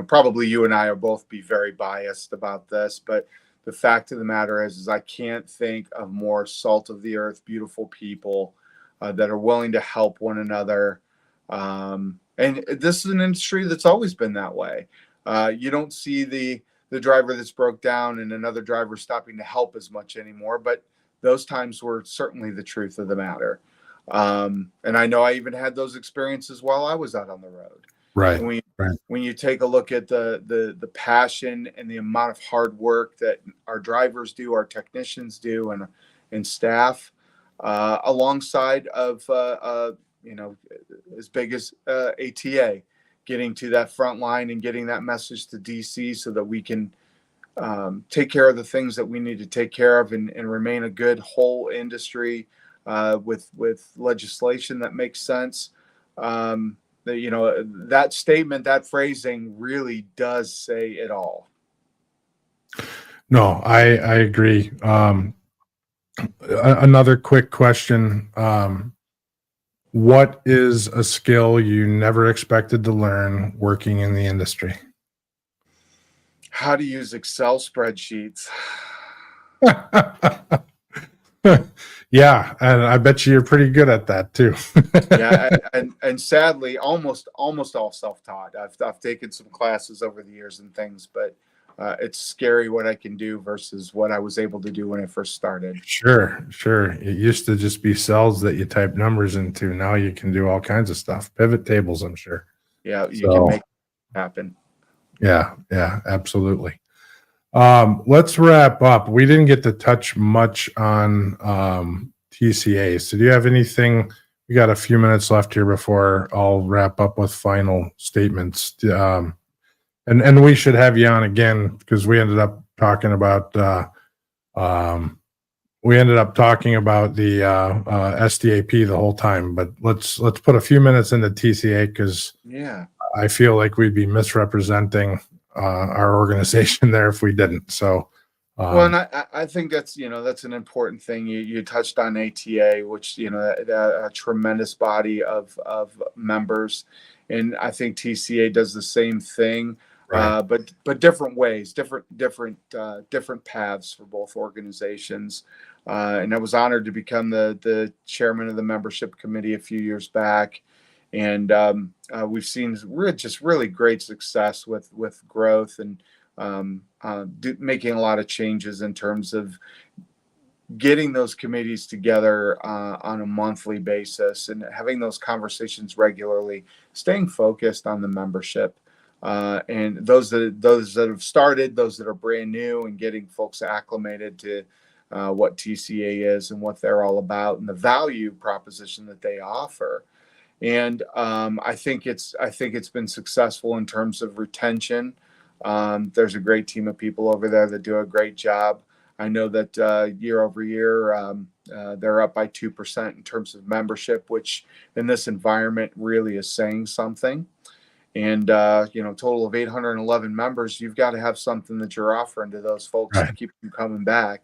probably you and I will both be very biased about this, but the fact of the matter is I can't think of more salt of the earth, beautiful people that are willing to help one another. And this is an industry that's always been that way. You don't see the driver that's broke down and another driver stopping to help as much anymore, but those times were certainly the truth of the matter. And I know I even had those experiences while I was out on the road. Right. When you take a look at the passion and the amount of hard work that our drivers do, our technicians do, and staff, alongside of as big as ATA, getting to that front line and getting that message to DC so that we can take care of the things that we need to take care of and remain a good whole industry with legislation that makes sense. That statement, that phrasing really does say it all. No, I agree. Another quick question. What is a skill you never expected to learn working in the industry? How to use Excel spreadsheets. Yeah, and I bet you're pretty good at that too. Yeah, and sadly, almost all self-taught. I've taken some classes over the years and things, but it's scary what I can do versus what I was able to do when I first started. Sure. It used to just be cells that you type numbers into. Now you can do all kinds of stuff. Pivot tables, I'm sure. Yeah, you So, can make it happen. Yeah, absolutely. Let's wrap up. We didn't get to touch much on TCA. So do you have anything? We got a few minutes left here before I'll wrap up with final statements. And we should have you on again because we ended up talking about um, the SDAP the whole time. But let's put a few minutes into TCA because Yeah. I feel like we'd be misrepresenting our organization there if we didn't. So, Well, and I think that's an important thing. You touched on ATA, which a tremendous body of members, and I think TCA does the same thing, Right. but different ways, different paths for both organizations. And I was honored to become the chairman of the membership committee a few years back, and we've seen really great success with growth and making a lot of changes in terms of getting those committees together on a monthly basis and having those conversations regularly, staying focused on the membership, and those that have started, those that are brand new, and getting folks acclimated to what TCA is and what they're all about and the value proposition that they offer. And I think it's been successful in terms of retention. There's a great team of people over there that do a great job. I know that year over year, they're up by 2% in terms of membership, which in this environment really is saying something. And, total of 811 members, you've got to have something that you're offering to those folks to keep them coming back.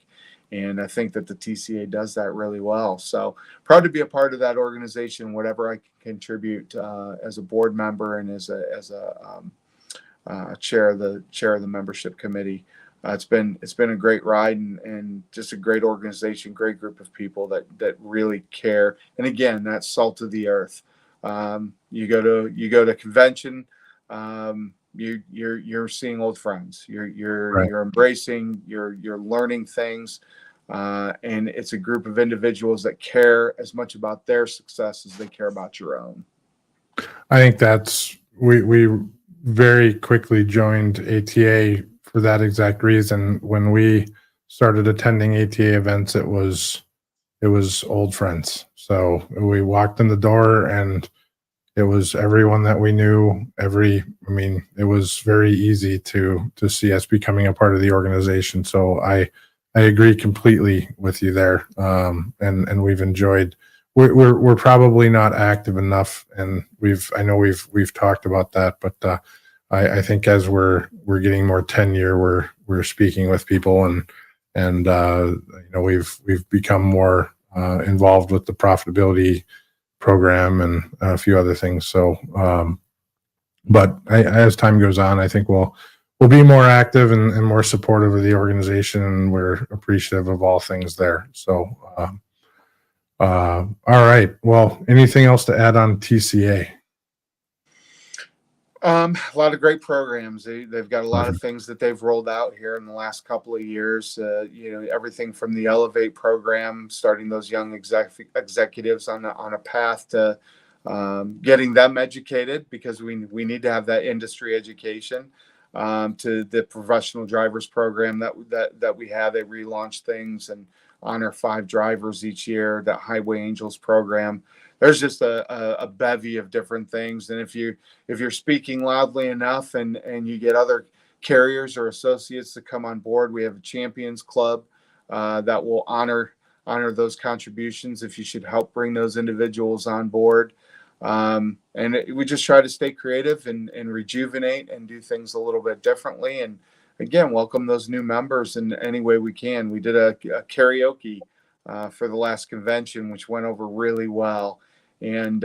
And I think that the TCA does that really well. So proud to be a part of that organization, whatever I can contribute as a board member and as a chair of the membership committee. It's been a great ride and just a great organization, great group of people that really care. And again, that's salt of the earth. You go to convention, you're seeing old friends. You're embracing, you're learning things, and it's a group of individuals that care as much about their success as they care about your own. I think that's we very quickly joined ATA for that exact reason. When we started attending ATA events, it was old friends. So we walked in the door and it was everyone that we knew. It was very easy to see us becoming a part of the organization. So I agree completely with you there. And we've enjoyed. We're probably not active enough, and I know we've talked about that, but I think as we're getting more tenure, we're speaking with people and we've become more involved with the profitability program and a few other things. So, but as time goes on, I think we'll be more active and more supportive of the organization, and we're appreciative of all things there. So, all right. Well, anything else to add on TCA? A lot of great programs. They've got a lot of things that they've rolled out here in the last couple of years. Everything from the Elevate program, starting those young executives on a path to getting them educated, because we need to have that industry education. To the professional drivers program that we have. They relaunch things and honor 5 drivers each year. That Highway Angels program. There's just a bevy of different things. And if you're speaking loudly enough and you get other carriers or associates to come on board, we have a champions club that will honor those contributions if you should help bring those individuals on board. We just try to stay creative and rejuvenate and do things a little bit differently. And again, welcome those new members in any way we can. We did a karaoke for the last convention, which went over really well. And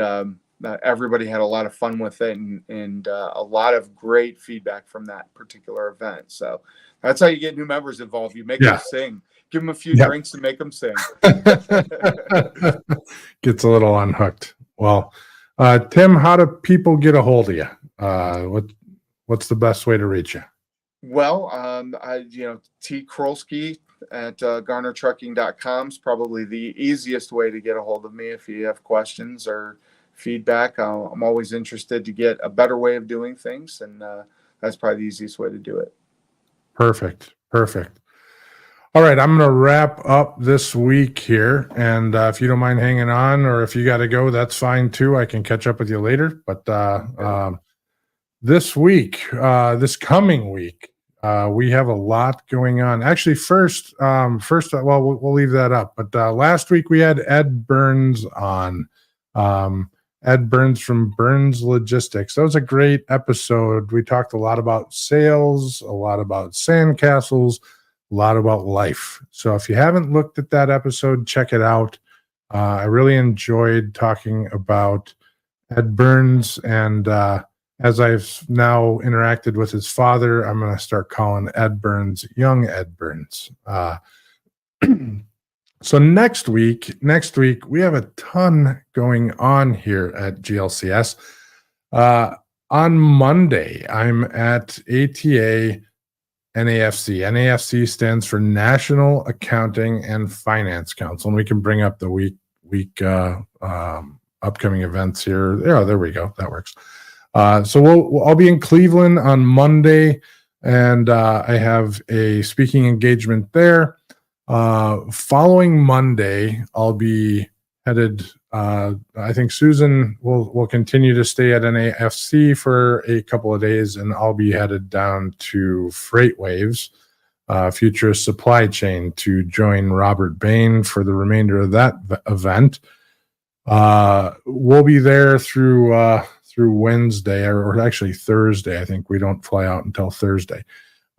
everybody had a lot of fun with it and a lot of great feedback from that particular event. So that's how you get new members involved. You make them sing. Give them a few drinks to make them sing. Gets a little unhooked. Well, Tim, how do people get a hold of you? What's the best way to reach you? Well, T Chrulski at garnertrucking.com is probably the easiest way to get a hold of me if you have questions or feedback. I'm always interested to get a better way of doing things, and that's probably the easiest way to do it. Perfect. All right, I'm going to wrap up this week here, and if you don't mind hanging on, or if you got to go, that's fine too. I can catch up with you later. But this coming week, we have a lot going on. Actually, first, we'll leave that up. But last week we had Ed Burns on. Ed Burns from Burns Logistics. That was a great episode. We talked a lot about sales, a lot about sandcastles, a lot about life. So if you haven't looked at that episode, check it out. I really enjoyed talking about Ed Burns, and as I've now interacted with his father, I'm going to start calling Ed Burns young Ed Burns. So next week, we have a ton going on here at GLCS. On Monday, I'm at ATA NAFC. NAFC stands for National Accounting and Finance Council, and we can bring up the week upcoming events here. Yeah, there we go. That works. So I'll be in Cleveland on Monday, and I have a speaking engagement there. Following Monday, I'll be headed. I think Susan will continue to stay at NAFC for a couple of days, and I'll be headed down to FreightWaves, Futurist Supply Chain, to join Robert Bain for the remainder of that event. We'll be there through Wednesday, or actually Thursday. I think we don't fly out until Thursday.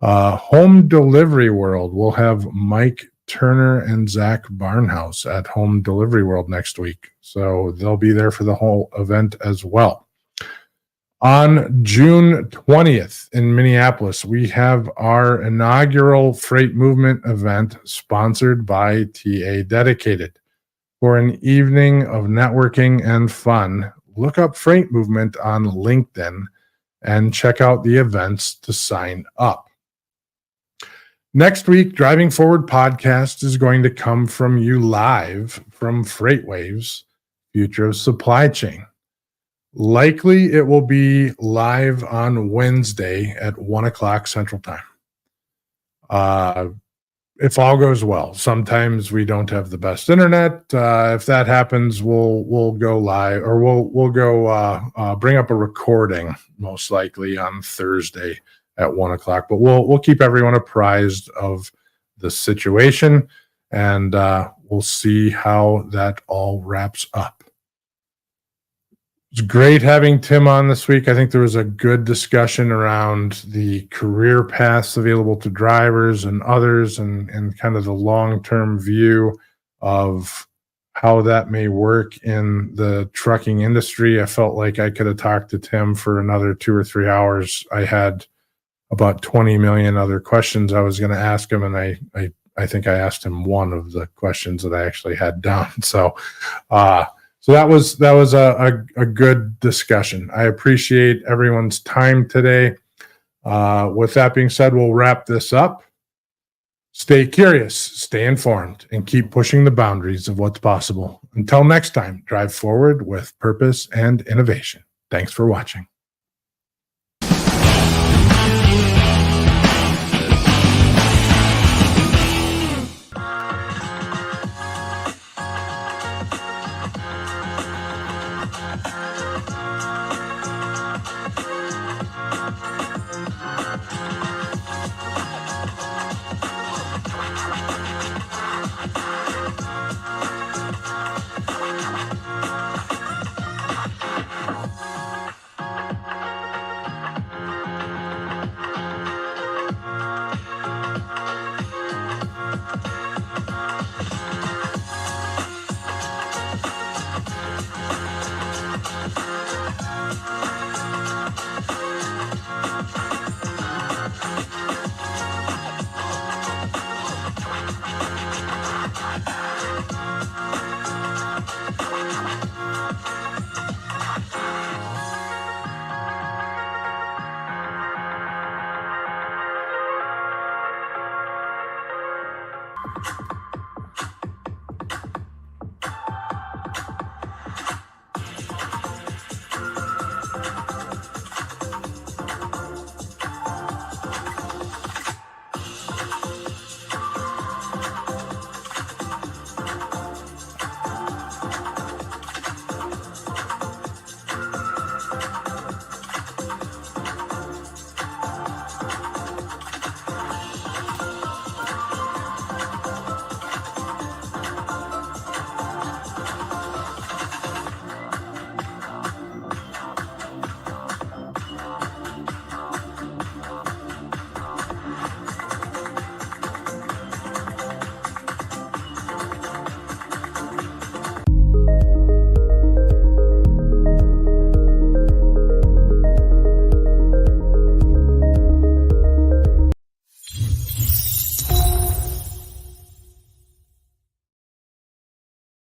Home Delivery World, we'll have Mike Turner and Zach Barnhouse at Home Delivery World next week. So they'll be there for the whole event as well. On June 20th in Minneapolis, we have our inaugural freight movement event sponsored by TA Dedicated. For an evening of networking and fun, look up Freight Movement on LinkedIn and check out the events to sign up. Next week, Driving Forward podcast is going to come from you live from FreightWaves, Future of Supply Chain. Likely it will be live on Wednesday at 1 o'clock Central Time. If all goes well. Sometimes we don't have the best internet. If that happens, we'll go live, or we'll go bring up a recording most likely on Thursday at 1 o'clock. But we'll keep everyone apprised of the situation, and we'll see how that all wraps up. It's great having Tim on this week. I think there was a good discussion around the career paths available to drivers and others, and kind of the long-term view of how that may work in the trucking industry. I felt like I could have talked to Tim for another 2 or 3 hours. I had about 20 million other questions I was going to ask him, and I think I asked him one of the questions that I actually had down. So that was a good discussion. I appreciate everyone's time today. With that being said, we'll wrap this up. Stay curious, stay informed, and keep pushing the boundaries of what's possible. Until next time, drive forward with purpose and innovation. Thanks for watching.